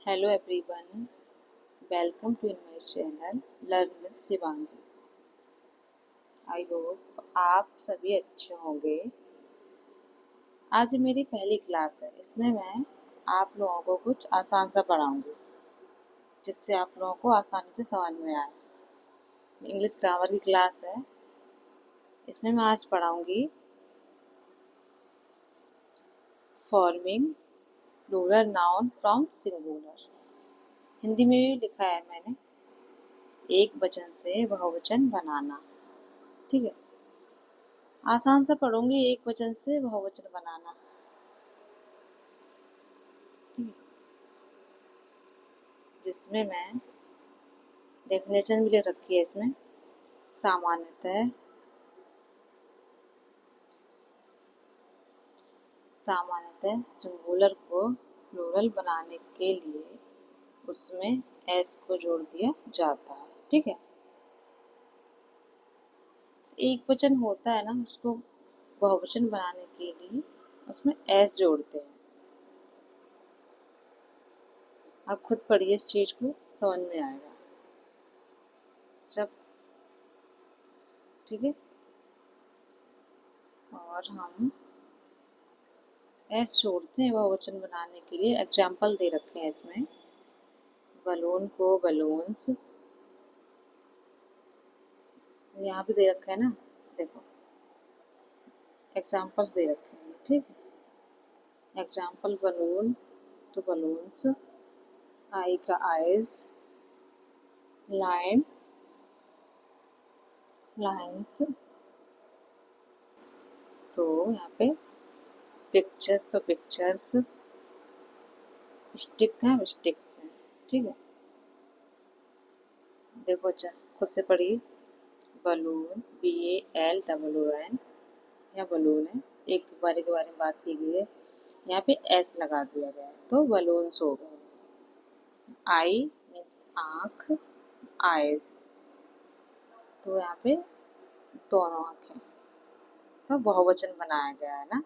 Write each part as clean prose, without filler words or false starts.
Hello everyone, welcome to my channel Learn with Shivangi. I hope आप सभी अच्छे होंगे। आज मेरी पहली क्लास है, इसमें मैं आप लोगों को कुछ आसान सा पढ़ाऊंगी जिससे आप लोगों को आसानी से समझ में आए। इंग्लिश ग्रामर की क्लास है, इसमें मैं आज पढ़ाऊंगी forming plural noun from singular. Hindi में भी लिखा है मैंने, एक वचन से बहुवचन बनाना। ठीक है, आसान सा पढ़ूंगी, एक वचन से बहुवचन बनाना। ठीक है, जिसमें मैं डेफिनेशन भी ले रखी है। इसमें सामान्यतः सिंगुलर को प्लूरल बनाने के लिए उसमें एस को जोड़ दिया जाता है। ठीक है, एक वचन होता है ना, उसको बहुवचन बनाने के लिए उसमें एस जोड़ते हैं। आप खुद पढ़िए, इस चीज को समझ में आएगा जब। ठीक है, और हम एस जोड़ते हैं बहुवचन बनाने के लिए। एग्जाम्पल दे रखे हैं इसमें, बलून को बलून्स, यहाँ भी दे रखा है ना, देखो एग्जाम्पल्स दे रखे हैं। ठीक है, एग्जाम्पल बलून तो बलून्स, आई का आइज, लाइन लाइन्स, तो यहाँ पे पिक्चर्स का पिक्चर्स, स्टिक का स्टिक्स। ठीक है, देखो अच्छा खुद से पढ़िए, बलून BALOON, यहाँ बलून है, एक बारे के बारे में बात की गई है, यहाँ पे एस लगा दिया गया है तो बलून्स हो गए। आई मीन्स आँख, आइज, तो यहाँ पे दोनों आँखें, तो बहुवचन बनाया गया है ना।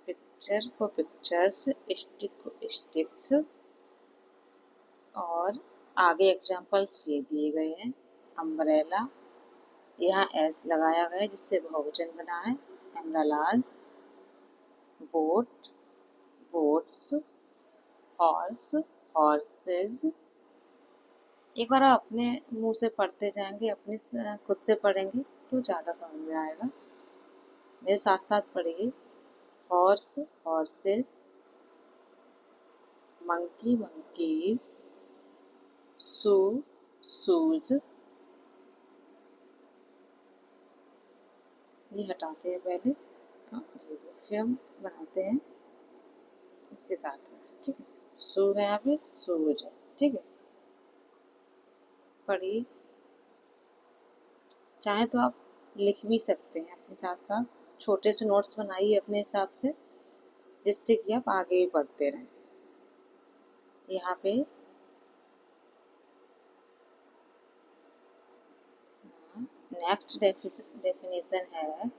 पिक्चर को पिक्चर्स, स्टिक को स्टिक्स, और आगे एग्जाम्पल्स ये दिए गए हैं। अम्ब्रेला, यहाँ एस लगाया गया है जिससे बहुवचन बना है, umbrellas. Boat, boats, horse, horses. एक बार आप अपने मुंह से पढ़ते जाएंगे, अपने खुद से पढ़ेंगे तो ज़्यादा समझ में आएगा। मेरे साथ साथ पढ़िए, हॉर्स, हॉर्सेस, मंकी, मंकीज, शू, शूज। ये हटाते हैं पहले, ये फिर हम बनाते हैं इसके साथ में। ठीक है, शू है यहाँ पे, शूज है। ठीक है, पढ़िए, चाहे तो आप लिख भी सकते हैं अपने साथ साथ, छोटे से नोट्स बनाइए अपने हिसाब से, जिससे कि आप आगे भी पढ़ते रहें। यहाँ पे नेक्स्ट डेफिनेशन है,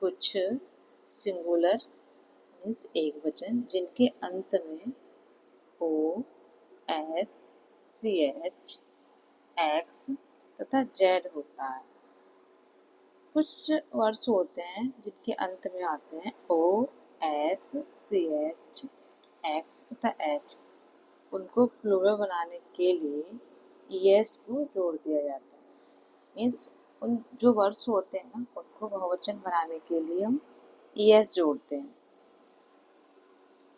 कुछ सिंगुलर मीन्स एक वचन जिनके अंत में O, S, CH, X तथा Z होता है। कुछ वर्ड्स होते हैं जिनके अंत में आते हैं O, S, CH, X तथा H, उनको प्लूरल बनाने के लिए ES को जोड़ दिया जाता है। मीन्स उन जो वर्ड्स होते हैं ना, उनको बहुवचन बनाने के लिए हम ES जोड़ते हैं।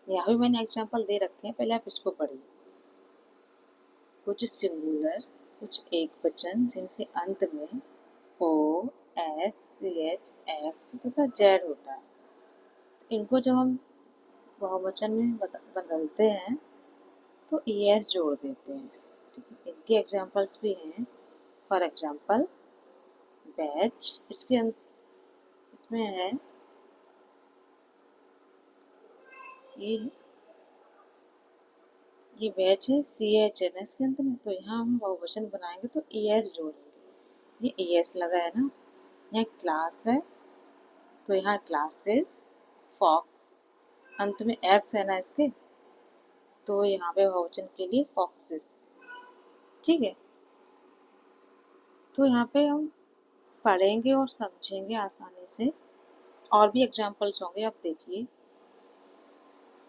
यहाँ भी मैंने एग्जाम्पल दे रखे हैं, पहले आप इसको पढ़िए। कुछ सिंगुलर, कुछ एक वचन जिनके अंत में O, S, CH, X तथा Z होता है, इनको जब हम बहुवचन में बदलते हैं तो ES जोड़ देते हैं। ठीक है, इनके एग्जाम्पल्स भी हैं। फॉर एग्जाम्पल बैच, इसमें है ये बैच है, CH है ना इसके अंत में, तो यहाँ हम बहुवचन बनाएंगे तो ES जोड़ेंगे। ये ES लगा है ना। यहाँ क्लास है तो यहाँ क्लासेस, फॉक्स, अंत में एक्स है ना इसके, तो यहाँ पे बहुवचन के लिए फॉक्सेस। ठीक है, तो यहाँ पे हम पढ़ेंगे और समझेंगे आसानी से। और भी एग्जाम्पल्स होंगे, आप देखिए।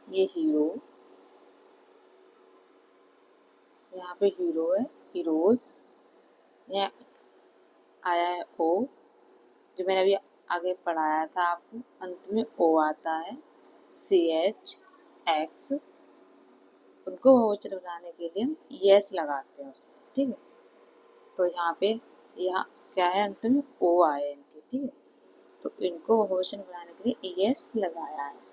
ये हीरो, यहाँ पे हीरो है, हीरोज। यहाँ आया है ओ, जो मैंने अभी आगे पढ़ाया था आपको, अंत में ओ आता है। CH, X, उनको बहुवचन बनाने के लिए हम ES लगाते हैं उसमें। ठीक है, तो यहाँ पे यहाँ क्या है, अंत में ओ आए इनके। ठीक है, तो इनको बहुवचन बनाने के लिए ES लगाया है।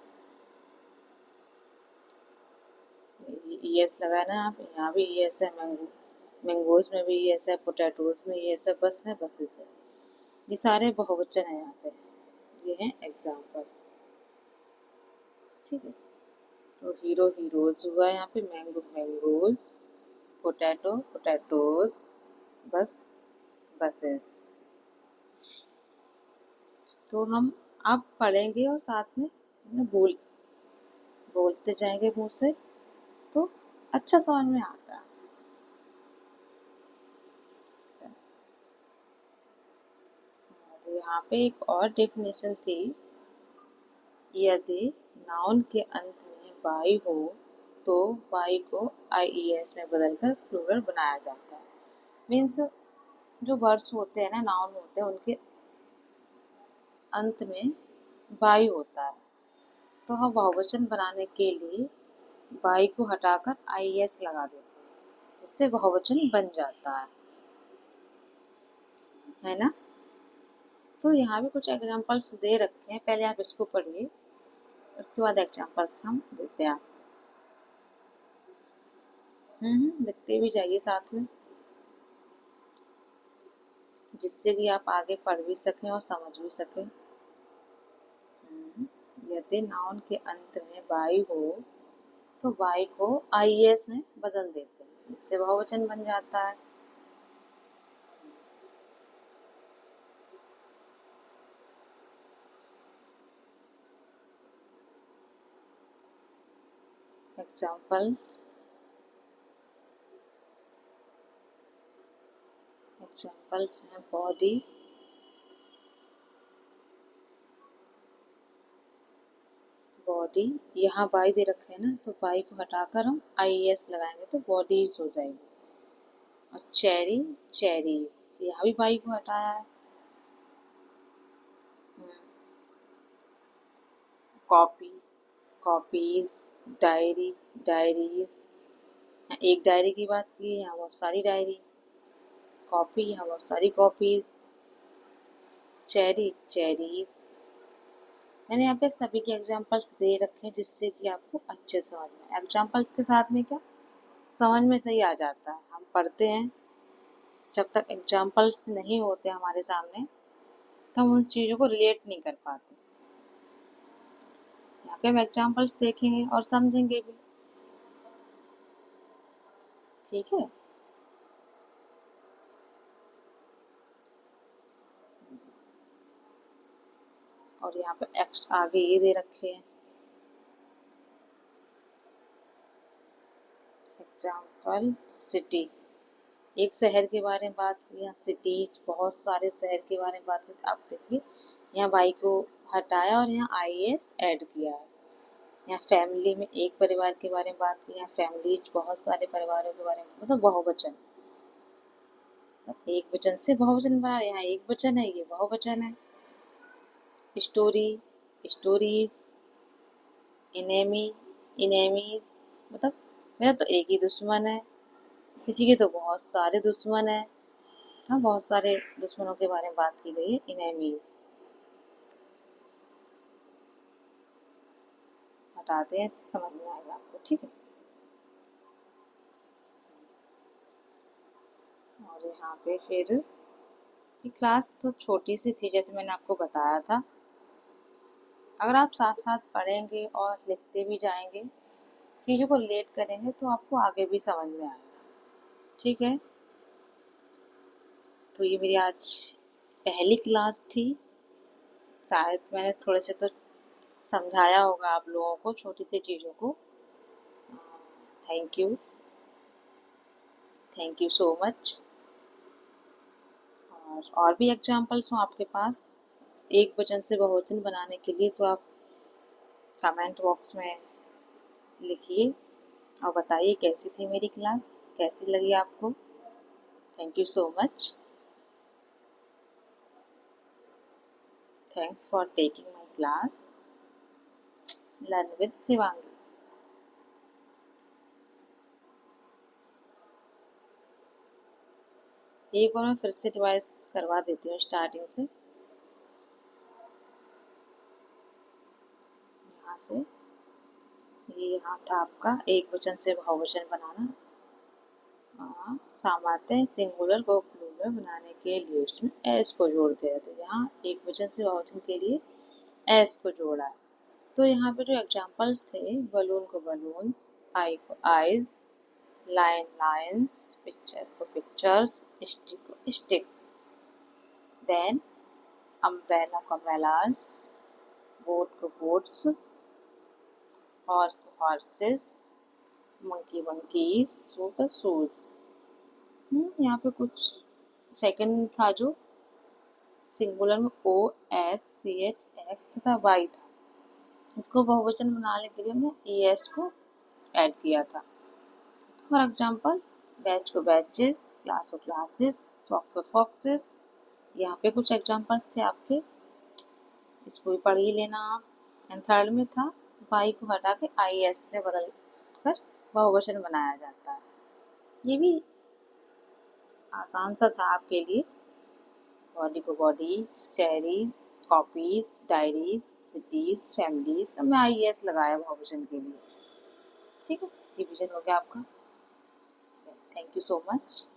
ES लगाया ना आप, यहाँ भी ES है। मैंगो, मैंगोज में भी ES है, पोटैटोज में ES है, बस है, बसेस है। ये सारे बहुवचन है यहाँ पे। ये है एग्जाम्पल। ठीक है, तो हीरो हीरोज हुआ यहाँ पे, मैंगो मैंगोज, पोटैटो पोटैटोज, बस बसेस। तो हम आप पढ़ेंगे और साथ में बोलते जाएंगे मुंह से, तो अच्छा समझ में आता है। और यहाँ पे एक और डेफिनेशन थी, यदि नाउन के अंत में बाई हो तो बाई को IES में बदलकर प्लूरल बनाया जाता है। मीन्स जो वर्ड्स होते हैं ना, नाउन होते हैं, उनके अंत में बाई होता है, तो हम बहुवचन बनाने के लिए बाई को हटाकर IES लगा देते हैं, इससे बहुवचन बन जाता है ना। तो यहाँ भी कुछ एग्जाम्पल्स दे रखे हैं, पहले आप इसको पढ़िए, उसके बाद एग्जाम्पल्स हम देते हैं। लिखते भी जाइए साथ में, जिससे कि आप आगे पढ़ भी सकें और समझ भी सकें। यदि नाउन के अंत में बाई हो तो बाई को IES में बदल देते हैं, इससे बहुवचन बन जाता है। एग्जाम्पल्स हैं बॉडी, बॉडी, यहाँ बाई दे रखे हैं ना, तो बाई को हटाकर हम IES लगाएंगे तो बॉडीज हो जाएगी। और चेरी, चेरीज, यहाँ भी बाई को हटाया है। Copy, copies, diary, diaries. एक डायरी की बात की, यहाँ बहुत सारी डायरी। कॉपी, यहाँ बहुत सारी कॉपीज। Cherry, cherries. मैंने यहाँ पे सभी के एग्जाम्पल्स दे रखे हैं, जिससे कि आपको अच्छे समझ में। एग्जाम्पल्स के साथ में क्या समझ में सही आ जाता है। हम पढ़ते हैं, जब तक एग्जाम्पल्स नहीं होते हमारे सामने तो हम उन चीज़ों को रिलेट नहीं कर पाते। यहाँ पे हम एग्जाम्पल्स देखेंगे और समझेंगे भी। ठीक है, और यहाँ पे आगे ये दे रखे हैं एग्जाम्पल। सिटी, एक शहर के बारे में बात की, यहाँ सिटीज, बहुत सारे शहर के बारे में बात की। आप देखिए, यहाँ बाई को हटाया और यहाँ IES ऐड किया है। यहाँ फैमिली में एक परिवार के बारे में बात की, यहाँ फैमिलीज, बहुत सारे परिवारों के बारे में, मतलब बहुवचन। एक वचन से बहुवचन बना, यहाँ एक वचन है, ये बहुवचन है। स्टोरी, स्टोरीज, इनेमी, इनेमीज, मतलब मेरा तो एक ही दुश्मन है, किसी के तो बहुत सारे दुश्मन है। हाँ, बहुत सारे दुश्मनों के बारे में बात की गई है, इनेमीज। हटाते हैं, समझ में आएगा आपको। ठीक है, और यहाँ पे फिर ये क्लास तो छोटी सी थी, जैसे मैंने आपको बताया था। अगर आप साथ साथ पढ़ेंगे और लिखते भी जाएंगे, चीज़ों को रिलेट करेंगे, तो आपको आगे भी समझ में आएगा। ठीक है, तो ये मेरी आज पहली क्लास थी। शायद मैंने थोड़े से तो समझाया होगा आप लोगों को, छोटी सी चीज़ों को। Thank you, thank you so much. और भी एग्जाम्पल्स हो आपके पास एक वचन से बहुवचन बनाने के लिए तो आप कमेंट बॉक्स में लिखिए और बताइए कैसी थी मेरी क्लास, कैसी लगी आपको। Thank you so much. Thanks for taking my class learn with Shivangi. एक बार मैं फिर से रिवाइज करवा देती हूँ स्टार्टिंग से। यहाँ से ये यहाँ था आपका एक वचन से बहुवचन बनाना। सामर्थ्य सिंगुलर को प्लूरल बनाने के लिए उसमें एस को जोड़ते रहते हैं। यहाँ एक वचन से बहुवचन के लिए एस को जोड़ा है। तो यहाँ पे जो एग्जाम्पल्स थे, बलून को बलून्स, आई को आईज, लाइन लाइन्स, पिक्चर को पिक्चर्स, स्टिक को स्टिक्स, देन अम्ब्रेला को अम्ब्रेलास, बोट को बोट्स, हॉर्स को हॉर्सेस, मंकी मंकीज, शू का शूज। यहाँ पे कुछ सेकंड था जो सिंगुलर में O S C H X तथा वाई था, इसको बहुवचन बनाने के लिए हमने ई एस को ऐड किया था। फॉर एग्जाम्पल बैच को बैचेस, क्लास को क्लासेस, फॉक्स को फॉक्सेस। यहाँ पे कुछ एग्जाम्पल्स थे आपके, इसको भी पढ़ ही लेना आप। एंड थर्ड में था वाई को हटा के आई एस में बदल कर बहुवचन बनाया जाता है। ये भी आसान सा था आपके लिए। बॉडी को bodies, cherries, copies, diaries, cities, families, सब में आई एस लगाया बहुवचन के लिए। ठीक है, डिवीजन हो गया आपका। Thank you so much.